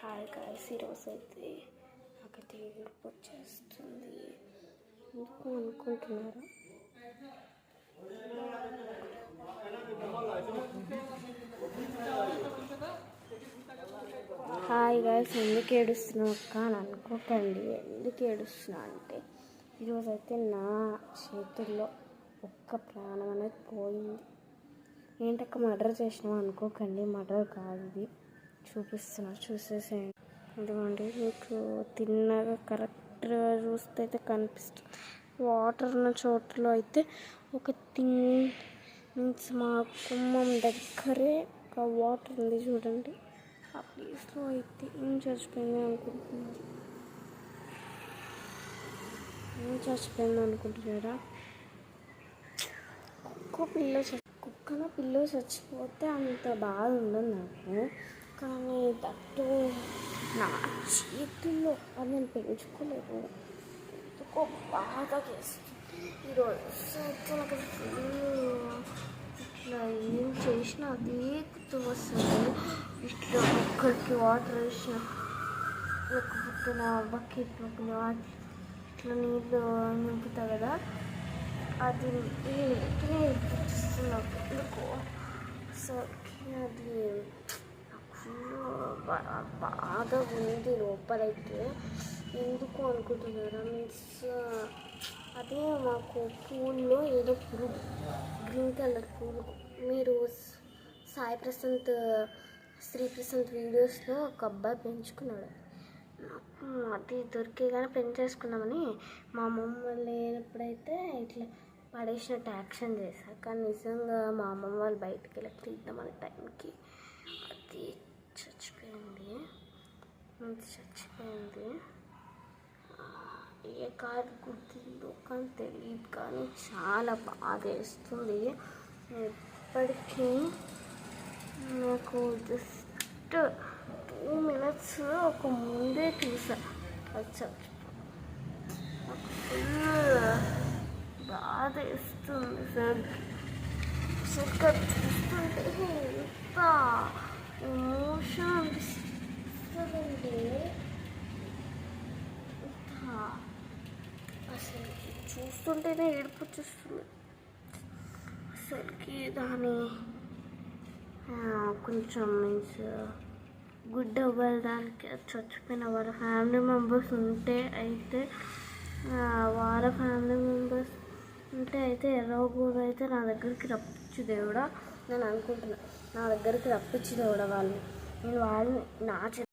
Hi guys, ఈరోజు అయితే నాకైతే ఏడుపు వచ్చేస్తుంది. ఎందుకు అనుకుంటున్నారా? హాయ్ గాయ్స్, ఎందుకు ఏడుస్తున్నావు అక్క అని అనుకోకండి. ఎందుకు ఏడుస్తున్నా అంటే ఈరోజైతే నా చేతుల్లో ఒక్క ప్రాణం అనేది పోయింది. ఏంటక్క మర్డర్ చేసినావు అనుకోకండి, మర్డర్ కాదు ఇది. చూపిస్తున్నారు, చూసేసేయండి. ఇదిగోండి, మీకు తిన్నగా కరెక్ట్గా చూస్తే అయితే కనిపిస్తుంది. వాటర్ ఉన్న చోటులో అయితే ఒక మీన్స్ మా కుమ్మం దగ్గరే ఒక వాటర్ ఉంది చూడండి. ఆ ప్లేస్లో అయితే ఏం చచ్చిపోయింది అనుకుంటున్నారా? కుక్కన పిల్ల చచ్చిపోతే అంత బాధ ఉండదు నాకు, కానీ దట్టు నా చేతుల్లో అది నేను పెంచుకోలేదు. ఎందుకో బాగా చేస్తుంది ఈరోజు. నాకు ఇట్లా ఏం చేసినా అదే గుర్తు వస్తుంది. ఇట్లా ఒక్కరికి వాటర్ వేసిన లేకపోతే నా బకెట్ ఇట్లా నీళ్ళు నింపుతా కదా, అది వెంటనే గుర్తిస్తుంది నాకు. ఎందుకో అసలుకి అది బాగా ఉంది లోపలైతే. ఎందుకు అనుకుంటున్నారా? మీన్స్ అదే మాకు పూల్లో ఏదో పురుగు, గ్రీన్ కలర్ పురుగు. మీరు సాయి ప్రశాంత్, శ్రీ ప్రశాంత్ వీడియోస్లో ఒక అబ్బాయి పెంచుకున్నాడు. అది దొరికేగానే పెంచేసుకున్నామని మా అమ్మమ్మ లేనప్పుడైతే ఇట్లా పడేసినట్టు యాక్షన్ చేశారు. కానీ నిజంగా మా అమ్మమ్మ వాళ్ళు బయటికి వెళ్ళి తీద్దామనే టైంకి అది చచ్చిపోయింది. ఏ కారు గుర్తుందో కానీ తెలియదు, కానీ చాలా బాధ వేస్తుంది. ఎప్పటికీ నాకు జస్ట్ 2 minutes ఒక ముందే చూసా అది చచ్చిపో. నాకు ఫుల్ బాధ వేస్తుంది సార్. సరిగ్గా చూస్తుంటే ఎంత ఎమోషన్ అనిపిస్తుందండి. అసలు చూస్తుంటేనే ఏడుపు వచ్చేస్తుంది. అసలుకి దాని కొంచెం మీన్స్ గుడ్ అవ్వడానికి చచ్చిపోయిన వాళ్ళ ఫ్యామిలీ మెంబర్స్ ఉంటే అయితే ఎలాగోగా అయితే నా దగ్గరికి రప్పించు దేవుడా నేను అనుకుంటున్నా. నా దగ్గరికి రప్పించు దేవుడా వాళ్ళని. నేను వాళ్ళని నా